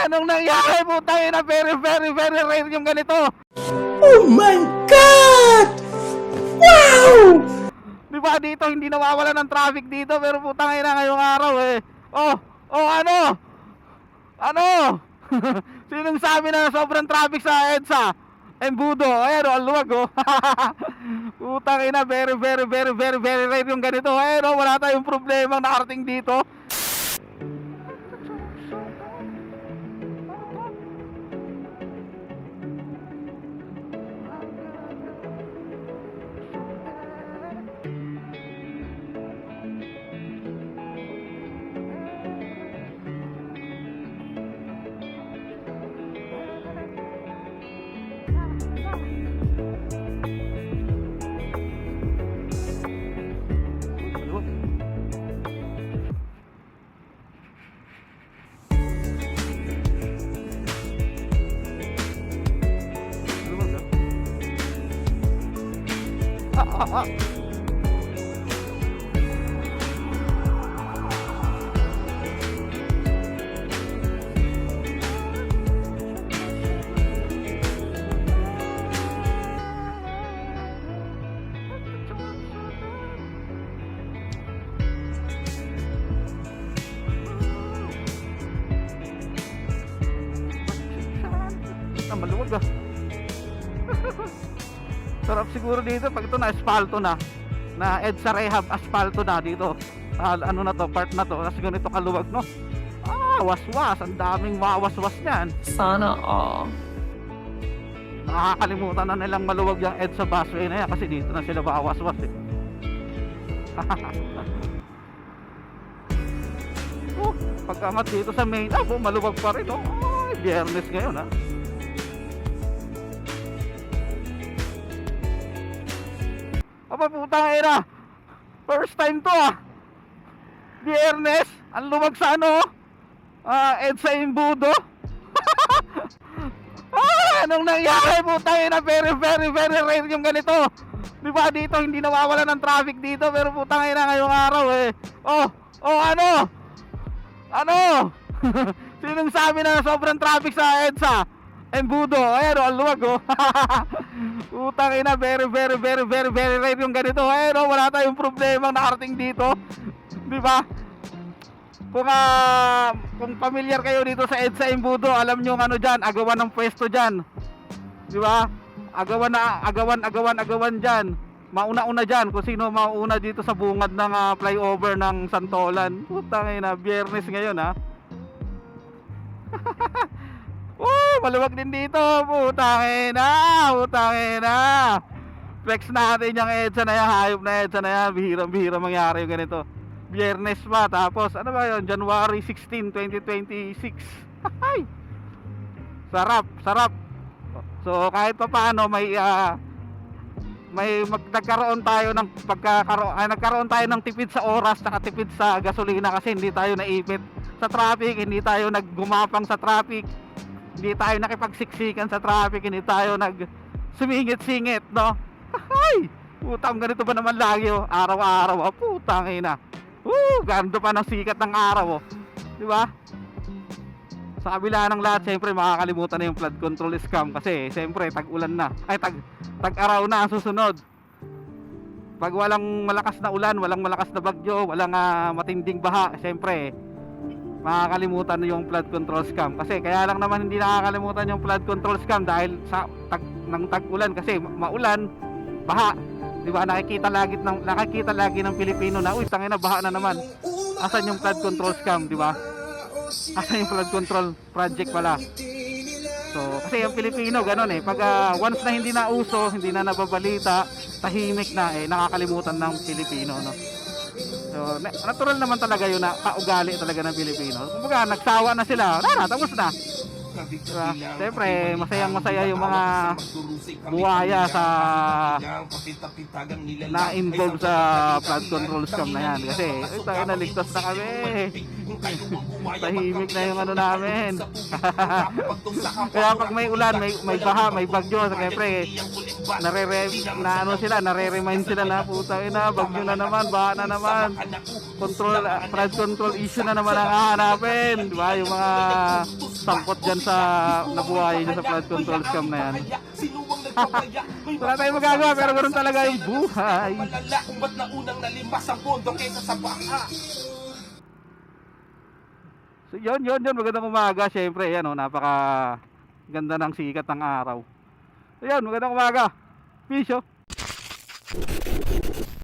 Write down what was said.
Anong nangyari? Putang ina, very rare yung ganito. Oh my God! Wow! Di ba dito hindi nawawala ng traffic dito, pero putang ina ngayong araw eh. Ano? Ano? Sinong sabi na sobrang traffic sa EDSA? Embudo, ayan o, ang luwag o. Putang ina, very rare yung ganito. Ayan o, wala tayong problema nakarating dito. Maluwag ah. Sarap siguro dito pag ito na asfalto na EDSA rehab asfalto na dito. Ano na to, part na to, kasi ganito kaluwag no. Waswas, ang daming mawaswas niyan. Sana all. Nakakalimutan na nilang maluwag yung EDSA busway na yan kasi dito na sila mawaswas eh. Pagkangat dito sa main, maluwag pa rin oh. Biyernes ngayon ha. Putang ina, first time to Biyernes, ang luwag sa ano EDSA Embudo. Anong nangyari? Putang ina, very rare yung ganito. Di ba dito hindi nawawala ng traffic dito, pero putang ina ngayong araw eh. Ano? Sinong sabi na sobrang traffic sa EDSA Embudo? Ayan o, ang luwag o. Putang ina, very rare yung ganito. Ayan o, wala tayong problema nakarating dito. Di ba? Kung familiar kayo dito sa EDSA Embudo, alam nyo ano dyan, agawan ng pwesto dyan. Di ba? Agawan dyan. Mauna-una dyan kung sino mauna dito sa bungad ng flyover ng Santolan. Putang ina, Biyernes ngayon ha. Maluwag din dito. Putang ina. Flex natin yung EDSA na yan, hayop na EDSA na yan. Bihirang mangyari yung ganito. Biyernes pa, tapos ano ba yun, January 16, 2026. Sarap. So kahit pa paano nagkaroon tayo ng nagkaroon tayo ng tipid sa oras, saka tipid sa gasolina kasi hindi tayo naipit sa traffic, hindi tayo naggumapang sa traffic, hindi tayo nakipagsiksikan sa traffic, hindi tayo sumingit-singit, no? Putang, ganito ba naman lagi araw-araw, putang ina. Ganda pa ng sikat ng araw, di ba? Sa kabila ng lahat, siyempre makakalimutan na yung flood control scam kasi siyempre tag-ulan na, tag-araw na ang susunod. Pag walang malakas na ulan, walang malakas na bagyo, walang matinding baha, siyempre makakalimutan yung flood control scam. Kasi kaya lang naman hindi nakakalimutan yung flood control scam dahil sa tag-ulan kasi maulan, baha. Di ba? Nakikita lagi ng Pilipino na, tangina, baha na naman. Asan yung flood control scam, di ba? Asan yung flood control project pala? So, kasi yung Pilipino ganoon eh. Pag once na hindi na uso, hindi na nababalita, tahimik na nakakalimutan ng Pilipino, no? So, natural naman talaga yun na kaugali talaga ng Pilipino. Kumbaga, nagsawa na sila. Tapos na. Diba? Siyempre, masayang-masaya yung mga buhaya sa na-involve sa flood control scam na yan. Kasi, tayo naligtas na kami. Tahimik na yung ano namin. Kaya pag may ulan, may baha, may bagyo, siyempre, nare-remind sila na, puta ina, bagyo na naman, baha na naman, flood control issue na naman ang hahanapin. Diba? Yung mga sangkot dyan sa nabuhay dyan sa flood control scam na yan. Wala tayong magagawa pero ganoon talaga yung buhay. Malala kung ba't naunang nalimas ang mundo kaysa sa baka. So yun, magandang umaga. Syempre, yan o, napaka ganda ng sikat ng araw. So yun, magandang umaga. Peace, oh.